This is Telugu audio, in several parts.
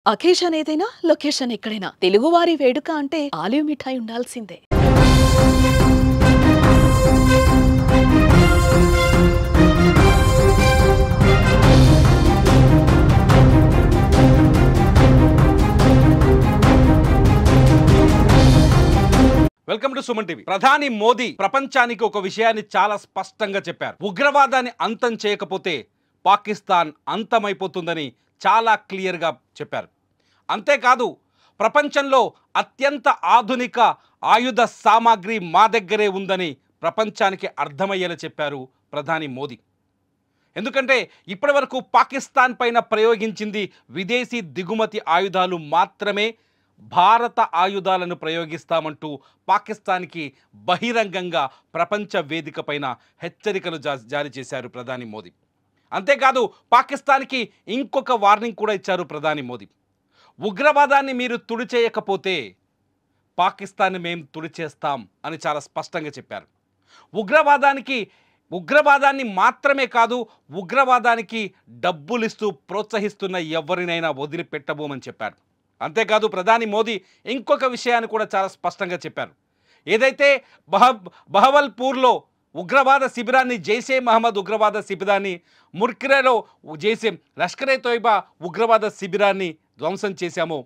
అకేషన్ ఏదైనా లొకేషన్ ఎక్కడైనా తెలుగువారి వేడుక అంటే ఆలివ్ మిఠాయి ఉండాల్సిందే. Welcome to Suman TV. ప్రధాని మోదీ ప్రపంచానికి ఒక విషయాన్ని చాలా స్పష్టంగా చెప్పారు. ఉగ్రవాదాన్ని అంతం చేయకపోతే పాకిస్తాన్ అంతమైపోతుందని చాలా క్లియర్గా చెప్పారు. అంతేకాదు, ప్రపంచంలో అత్యంత ఆధునిక ఆయుధ సామాగ్రి మా దగ్గరే ఉందని ప్రపంచానికి అర్థమయ్యేలా చెప్పారు ప్రధాని మోదీ. ఎందుకంటే ఇప్పటి వరకు పాకిస్తాన్ పైన ప్రయోగించింది విదేశీ దిగుమతి ఆయుధాలు మాత్రమే. భారత ఆయుధాలను ప్రయోగిస్తామంటూ పాకిస్తాన్కి బహిరంగంగా ప్రపంచ వేదిక పైన హెచ్చరికలు జారీ చేశారు ప్రధాని మోదీ. అంతేకాదు, పాకిస్తాన్కి ఇంకొక వార్నింగ్ కూడా ఇచ్చారు ప్రధాని మోదీ. ఉగ్రవాదాన్ని మీరు తుడిచేయకపోతే పాకిస్తాన్ని మేము తుడిచేస్తాం అని చాలా స్పష్టంగా చెప్పారు. ఉగ్రవాదాన్ని మాత్రమే కాదు, ఉగ్రవాదానికి డబ్బులిస్తూ ప్రోత్సహిస్తున్న ఎవరినైనా వదిలిపెట్టబోమని చెప్పారు. అంతేకాదు, ప్రధాని మోదీ ఇంకొక విషయాన్ని కూడా చాలా స్పష్టంగా చెప్పారు. ఏదైతే బహవల్పూర్లో ఉగ్రవాద శిబిరాన్ని, జైషే మహమ్మద్ ఉగ్రవాద శిబిరాన్ని, ముర్కిరేలో లష్కరే తోయిబా ఉగ్రవాద శిబిరాన్ని ధ్వంసం చేశామో,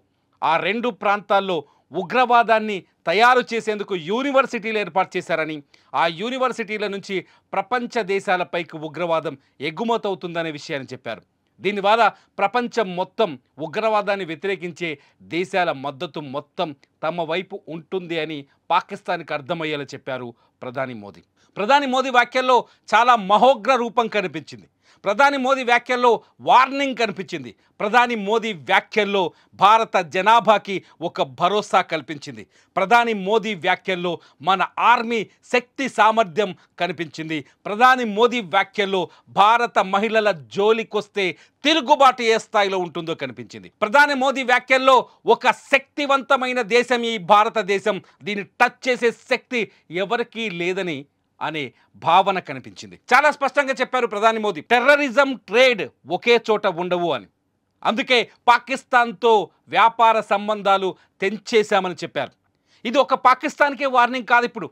ఆ రెండు ప్రాంతాల్లో ఉగ్రవాదాన్ని తయారు చేసేందుకు యూనివర్సిటీలు ఏర్పాటు చేశారని, ఆ యూనివర్సిటీల నుంచి ప్రపంచ దేశాలపైకి ఉగ్రవాదం ఎగుమతవుతుందనే విషయాన్ని చెప్పారు. దీనివల్ల ప్రపంచం మొత్తం ఉగ్రవాదాన్ని వ్యతిరేకించే దేశాల మద్దతు మొత్తం తమ వైపు ఉంటుంది అని పాకిస్తాన్కి అర్థమయ్యేలా చెప్పారు ప్రధాని మోదీ. ప్రధాని మోదీ వ్యాఖ్యల్లో చాలా మహోగ్ర రూపం కనిపించింది. ప్రధాని మోదీ వ్యాఖ్యల్లో వార్నింగ్ కనిపించింది. ప్రధాని మోదీ వ్యాఖ్యల్లో భారత జనాభాకి ఒక భరోసా కల్పించింది. ప్రధాని మోదీ వ్యాఖ్యల్లో మన ఆర్మీ శక్తి సామర్థ్యం కనిపించింది. ప్రధాని మోదీ వ్యాఖ్యల్లో భారత మహిళల జోలికొస్తే తిరుగుబాటు ఏ స్థాయిలో ఉంటుందో కనిపించింది. ప్రధాని మోదీ వ్యాఖ్యల్లో ఒక శక్తివంతమైన దేశం ఈ భారతదేశం, దీన్ని టచ్ చేసే శక్తి ఎవరికీ లేదని అనే భావన కనిపించింది. చాలా స్పష్టంగా చెప్పారు ప్రధాని మోదీ, టెర్రరిజం, ట్రేడ్ ఒకే చోట ఉండవు అని. అందుకే పాకిస్తాన్తో వ్యాపార సంబంధాలు తెంచేశామని చెప్పారు. ఇది ఒక పాకిస్తాన్కే వార్నింగ్ కాదు. ఇప్పుడు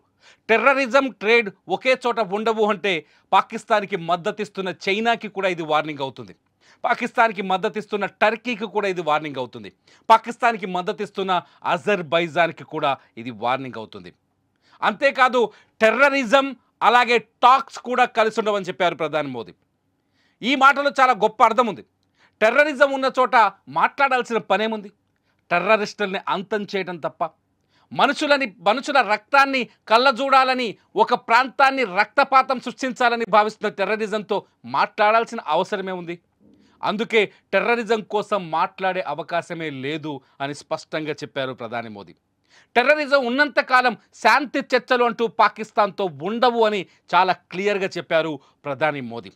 టెర్రరిజం, ట్రేడ్ ఒకే చోట ఉండవు అంటే పాకిస్తాన్కి మద్దతిస్తున్న చైనాకి కూడా ఇది వార్నింగ్ అవుతుంది. పాకిస్తాన్కి మద్దతిస్తున్న టర్కీకి కూడా ఇది వార్నింగ్ అవుతుంది. పాకిస్తాన్కి మద్దతిస్తున్న అజర్బైజాన్కి కూడా ఇది వార్నింగ్ అవుతుంది. అంతేకాదు, టెర్రరిజం అలాగే టాక్స్ కూడా కలిసి ఉండవని చెప్పారు ప్రధాని మోదీ. ఈ మాటలో చాలా గొప్ప అర్థం ఉంది. టెర్రరిజం ఉన్న చోట మాట్లాడాల్సిన పనేముంది? టెర్రరిస్టుల్ని అంతం చేయడం తప్ప, మనుషుల రక్తాన్ని కళ్ళజూడాలని, ఒక ప్రాంతాన్ని రక్తపాతం సృష్టించాలని భావిస్తున్న టెర్రరిజంతో మాట్లాడాల్సిన అవసరమే ఉంది? అందుకే టెర్రరిజం కోసం మాట్లాడే అవకాశమే లేదు అని స్పష్టంగా చెప్పారు ప్రధాని మోదీ. టెర్రరిజం ఉన్నంతకాలం శాంతి చర్చలు అంటూ పాకిస్తాన్తో ఉండవు అని చాలా క్లియర్గా చెప్పారు ప్రధాని మోదీ.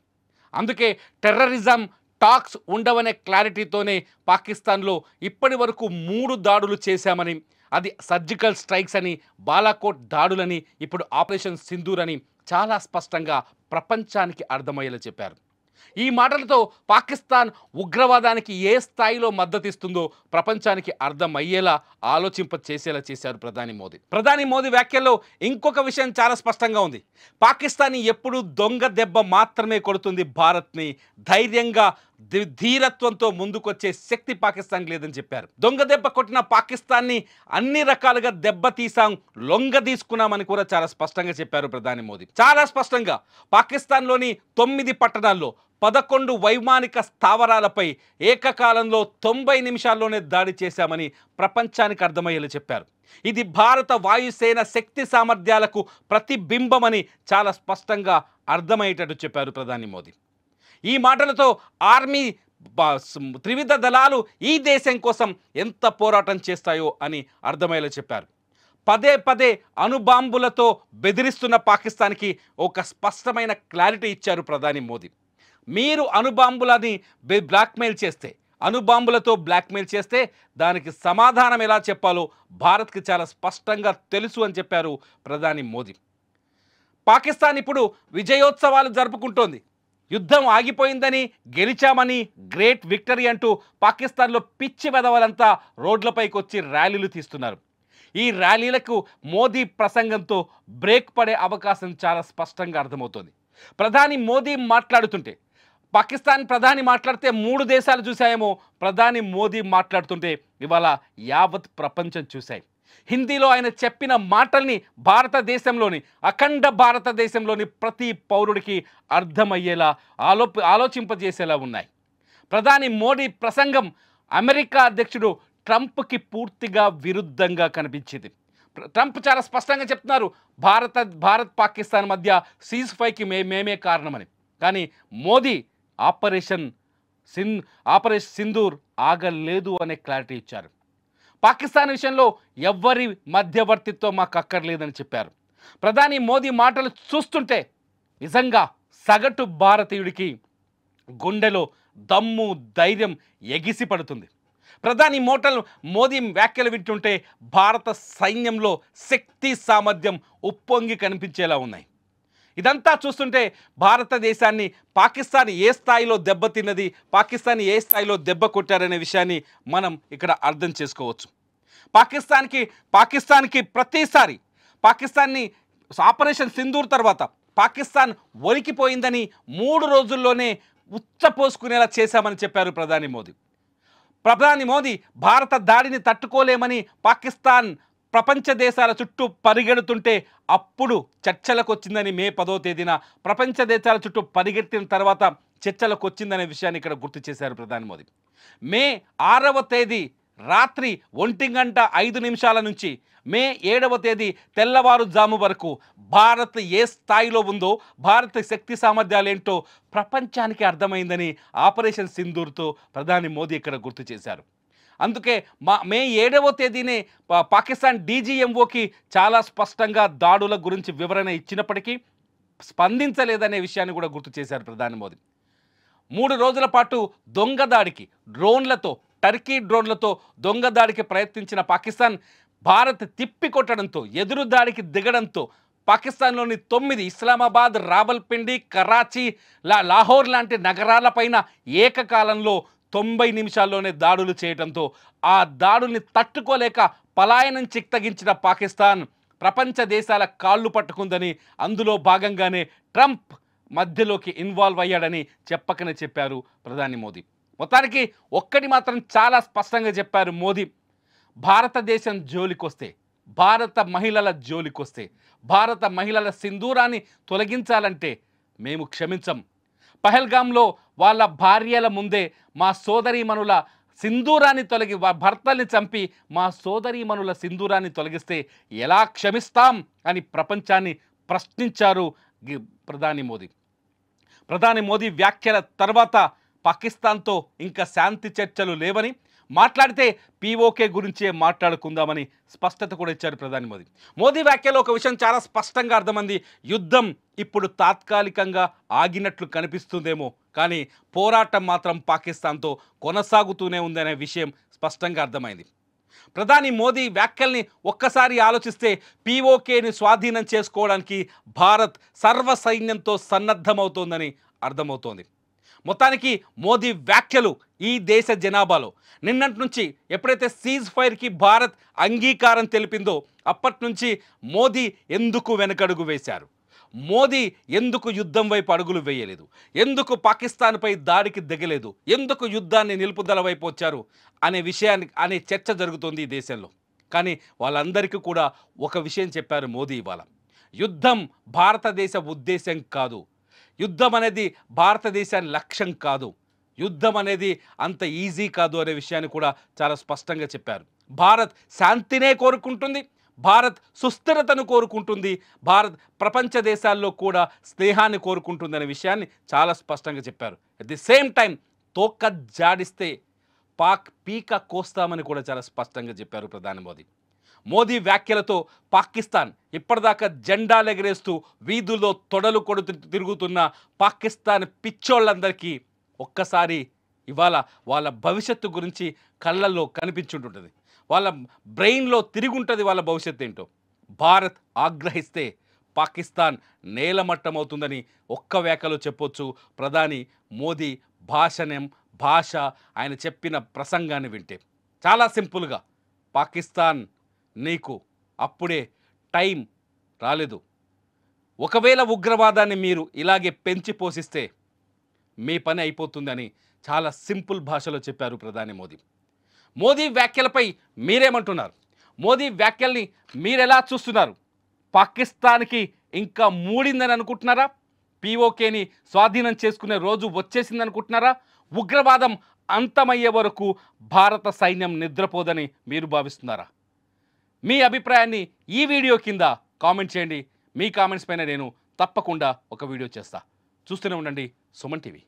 అందుకే టెర్రరిజం టాక్స్ ఉండవనే క్లారిటీతోనే పాకిస్తాన్లో ఇప్పటి వరకు 3 దాడులు చేశామని, అది సర్జికల్ స్ట్రైక్స్ అని, బాలాకోట్ దాడులని, ఇప్పుడు ఆపరేషన్ సింధూర్ అని చాలా స్పష్టంగా ప్రపంచానికి అర్థమయ్యేలా చెప్పారు. ఈ మాటలతో పాకిస్తాన్ ఉగ్రవాదానికి ఏ స్థాయిలో మద్దతిస్తుందో ప్రపంచానికి అర్థమయ్యేలా చేసేలా చేశారు ప్రధాని మోదీ. ప్రధాని మోదీ వ్యాఖ్యల్లో ఇంకొక విషయం చాలా స్పష్టంగా ఉంది. పాకిస్తాన్ ఎప్పుడు దొంగ దెబ్బ మాత్రమే కొడుతుంది, భారత్ని ధైర్యంగా ధీరత్వంతో ముందుకొచ్చే శక్తి పాకిస్తాన్కి లేదని చెప్పారు. దొంగ దెబ్బ కొట్టిన పాకిస్తాన్ని అన్ని రకాలుగా దెబ్బతీసాం, లొంగ తీసుకున్నామని కూడా చాలా స్పష్టంగా చెప్పారు ప్రధాని మోదీ. చాలా స్పష్టంగా పాకిస్తాన్లోని 9 పట్టణాల్లో 11 వైమానిక స్థావరాలపై ఏకకాలంలో 90 నిమిషాల్లోనే దాడి చేశామని ప్రపంచానికి అర్థమయ్యేలా చెప్పారు. ఇది భారత వాయుసేన శక్తి సామర్థ్యాలకు ప్రతిబింబమని చాలా స్పష్టంగా అర్థమయ్యేటట్టు చెప్పారు ప్రధాని మోదీ. ఈ మాటలతో ఆర్మీ త్రివిధ దళాలు ఈ దేశం కోసం ఎంత పోరాటం చేస్తాయో అని అర్థమయ్యేలా చెప్పారు. పదే పదే అణుబాంబులతో బెదిరిస్తున్న పాకిస్తాన్కి ఒక స్పష్టమైన క్లారిటీ ఇచ్చారు ప్రధాని మోదీ. మీరు అణుబాంబులని అణుబాంబులతో బ్లాక్మెయిల్ చేస్తే దానికి సమాధానం ఎలా చెప్పాలో భారత్కి చాలా స్పష్టంగా తెలుసు అని చెప్పారు ప్రధాని మోదీ. పాకిస్తాన్ ఇప్పుడు విజయోత్సవాలు జరుపుకుంటోంది. యుద్ధం ఆగిపోయిందని, గెలిచామని, గ్రేట్ విక్టరీ అంటూ పాకిస్తాన్లో పిచ్చి వెధవలంతా రోడ్లపైకి వచ్చి ర్యాలీలు తీస్తున్నారు. ఈ ర్యాలీలకు మోదీ ప్రసంగంతో బ్రేక్ పడే అవకాశం చాలా స్పష్టంగా అర్థమవుతోంది. ప్రధాని మోదీ మాట్లాడుతుంటే, పాకిస్తాన్ ప్రధాని మాట్లాడితే 3 దేశాలు చూశాయేమో, ప్రధాని మోదీ మాట్లాడుతుంటే ఇవాళ యావత్ ప్రపంచం చూశాయి. హిందీలో ఆయన చెప్పిన మాటల్ని భారతదేశంలోని, అఖండ భారతదేశంలోని ప్రతి పౌరుడికి అర్థమయ్యేలా, ఆలోచింపజేసేలా ఉన్నాయి. ప్రధాని మోడీ ప్రసంగం అమెరికా అధ్యక్షుడు ట్రంప్కి పూర్తిగా విరుద్ధంగా కనిపించింది. ట్రంప్ చాలా స్పష్టంగా చెప్తున్నారు, భారత్ పాకిస్తాన్ మధ్య సీజ్ ఫైర్కి మేమే కారణమని. కానీ మోదీ ఆపరేషన్ సింధూర్ ఆగలేదు అనే క్లారిటీ ఇచ్చారు. పాకిస్తాన్ విషయంలో ఎవ్వరి మధ్యవర్తిత్వం మాకు అక్కర్లేదని చెప్పారు. ప్రధాని మోదీ మాటలు చూస్తుంటే నిజంగా సగటు భారతీయుడికి గుండెలో దమ్ము, ధైర్యం ఎగిసి పడుతుంది. ప్రధాని మోదీ వ్యాఖ్యలు వింటుంటే భారత సైన్యంలో శక్తి, సామర్థ్యం ఉప్పొంగి కనిపించేలా ఉన్నాయి. ఇదంతా చూస్తుంటే భారతదేశాన్ని పాకిస్తాన్ ఏ స్థాయిలో దెబ్బతిన్నది, పాకిస్తాన్ ఏ స్థాయిలో దెబ్బ కొట్టారనే విషయాన్ని మనం ఇక్కడ అర్థం చేసుకోవచ్చు. పాకిస్తాన్కి ప్రతిసారి పాకిస్తాన్ని ఆపరేషన్ సింధూర్ తర్వాత పాకిస్తాన్ ఒలికిపోయిందని 3 రోజుల్లోనే ఉచ్చపోసుకునేలా చేశామని చెప్పారు ప్రధాని మోదీ. భారత దాడిని తట్టుకోలేమని పాకిస్తాన్ ప్రపంచ దేశాల చుట్టూ పరిగెడుతుంటే అప్పుడు చర్చలకు వచ్చిందని, మే 10వ తేదీన ప్రపంచ దేశాల చుట్టూ పరిగెత్తిన తర్వాత చర్చలకు వచ్చిందనే విషయాన్ని ఇక్కడ గుర్తు చేశారు ప్రధాని మోదీ. మే 6వ తేదీ రాత్రి 1:05 నుంచి మే 7వ తేదీ తెల్లవారుజాము వరకు భారత్ ఏ స్థాయిలో ఉందో, భారత శక్తి సామర్థ్యాలు ఏంటో ప్రపంచానికి అర్థమైందని ఆపరేషన్ సింధూర్తో ప్రధాని మోదీ ఇక్కడ గుర్తు చేశారు. అందుకే మే 7వ తేదీనే పాకిస్తాన్ డీజీఎంఓకి చాలా స్పష్టంగా దాడుల గురించి వివరణ ఇచ్చినప్పటికీ స్పందించలేదనే విషయాన్ని కూడా గుర్తు చేశారు ప్రధాని మోదీ. 3 రోజుల పాటు దొంగదాడికి టర్కీ డ్రోన్లతో దొంగదాడికి ప్రయత్నించిన పాకిస్తాన్ భారత్ తిప్పికొట్టడంతో, ఎదురు దాడికి దిగడంతో పాకిస్తాన్లోని 9 ఇస్లామాబాద్, రావల్పిండి, కరాచీ, లాహోర్ లాంటి నగరాలపైన ఏకకాలంలో 90 నిమిషాల్లోనే దాడులు చేయడంతో ఆ దాడుల్ని తట్టుకోలేక పలాయనం చిత్తగించిన పాకిస్తాన్ ప్రపంచ దేశాల కాళ్ళు పట్టుకుందని, అందులో భాగంగానే ట్రంప్ మధ్యలోకి ఇన్వాల్వ్ అయ్యాడని చెప్పకనే చెప్పారు ప్రధాని మోదీ. మొత్తానికి ఒక్కటి మాత్రం చాలా స్పష్టంగా చెప్పారు మోదీ, భారతదేశం జోలికొస్తే, భారత మహిళల జోలికొస్తే, భారత మహిళల సింధూరాన్ని తొలగించాలంటే మేము క్షమించం. పహల్గాంలో వాళ్ళ భార్యల ముందే మా సోదరీమణుల సింధూరాన్ని భర్తల్ని చంపి మా సోదరీమణుల సింధూరాన్ని తొలగిస్తే ఎలా క్షమిస్తాం అని ప్రపంచాన్ని ప్రశ్నించారు ప్రధాని మోదీ. ప్రధాని మోదీ వ్యాఖ్యల తర్వాత పాకిస్తాన్తో ఇంకా శాంతి చర్చలు లేవని, మాట్లాడితే పీఓకే గురించే మాట్లాడుకుందామని స్పష్టత కూడా ఇచ్చారు ప్రధాని మోదీ. మోదీ వ్యాఖ్యలో ఒక విషయం చాలా స్పష్టంగా అర్థమైంది, యుద్ధం ఇప్పుడు తాత్కాలికంగా ఆగినట్లు కనిపిస్తుందేమో, కానీ పోరాటం మాత్రం పాకిస్తాన్తో కొనసాగుతూనే ఉందనే విషయం స్పష్టంగా అర్థమైంది. ప్రధాని మోదీ వ్యాఖ్యల్ని ఒక్కసారి ఆలోచిస్తే పీఓకేని స్వాధీనం చేసుకోవడానికి భారత్ సర్వ సైన్యంతో సన్నద్ధమవుతోందని అర్థమవుతోంది. మొత్తానికి మోదీ వ్యాఖ్యలు ఈ దేశ జనాభాలో నిన్నటి నుంచి ఎప్పుడైతే సీజ్ ఫైర్కి భారత్ అంగీకారం తెలిపిందో అప్పటి నుంచి మోదీ ఎందుకు వెనకడుగు వేశారు, మోదీ ఎందుకు యుద్ధం వైపు అడుగులు వేయలేదు, ఎందుకు పాకిస్తాన్పై దాడికి దిగలేదు, ఎందుకు యుద్ధాన్ని నిలుపుదల వైపు వచ్చారు అనే చర్చ జరుగుతుంది ఈ దేశంలో. కానీ వాళ్ళందరికీ కూడా ఒక విషయం చెప్పారు మోదీ ఇవాళ, యుద్ధం భారతదేశ ఉద్దేశం కాదు, యుద్ధం అనేది భారతదేశాన్ని లక్ష్యం కాదు, యుద్ధం అనేది అంత ఈజీ కాదు అనే విషయాన్ని కూడా చాలా స్పష్టంగా చెప్పారు. భారత్ శాంతినే కోరుకుంటుంది, భారత్ సుస్థిరతను కోరుకుంటుంది, భారత్ ప్రపంచ దేశాల్లో కూడా స్నేహాన్ని కోరుకుంటుంది అనే విషయాన్ని చాలా స్పష్టంగా చెప్పారు. అట్ ది సేమ్ టైం తోక జాడిస్తే పీక కోస్తామని కూడా చాలా స్పష్టంగా చెప్పారు ప్రధాని మోదీ. మోదీ వ్యాఖ్యలతో పాకిస్తాన్ ఇప్పటిదాకా జెండాలు ఎగరేస్తూ వీధుల్లో తొడలు కొడుతూ తిరుగుతున్న పాకిస్తాన్ పిచ్చోళ్ళందరికీ ఒక్కసారి ఇవాళ వాళ్ళ భవిష్యత్తు గురించి కళ్ళల్లో కనిపించుంటుంటుంది, వాళ్ళ బ్రెయిన్లో తిరుగుంటుంది వాళ్ళ భవిష్యత్తు ఏంటో. భారత్ ఆగ్రహిస్తే పాకిస్తాన్ నేలమట్టమవుతుందని ఒక్క వేకలో చెప్పొచ్చు ప్రధాని మోదీ భాష ఆయన చెప్పిన ప్రసంగాన్ని వింటే. చాలా సింపుల్గా పాకిస్తాన్ నీకు అప్పుడే టైం రాలేదు. ఒకవేళ ఉగ్రవాదాన్ని మీరు ఇలాగే పెంచి పోషిస్తే మీ పని అయిపోతుందని చాలా సింపుల్ భాషలో చెప్పారు ప్రధాని మోదీ. మోదీ వ్యాఖ్యలపై మీరేమంటున్నారు? మోదీ వ్యాఖ్యల్ని మీరెలా చూస్తున్నారు? పాకిస్తాన్కి ఇంకా మూడిందని అనుకుంటున్నారా? పీఓకేని స్వాధీనం చేసుకునే రోజు వచ్చేసింది అనుకుంటున్నారా? ఉగ్రవాదం అంతమయ్యే వరకు భారత సైన్యం నిద్రపోదని మీరు భావిస్తున్నారా? మీ అభిప్రాయాన్ని ఈ వీడియో కింద కామెంట్ చేయండి. మీ కామెంట్స్ పైన నేను తప్పకుండా ఒక వీడియో చేస్తా. చూస్తూనే ఉండండి సుమన్ టీవీ.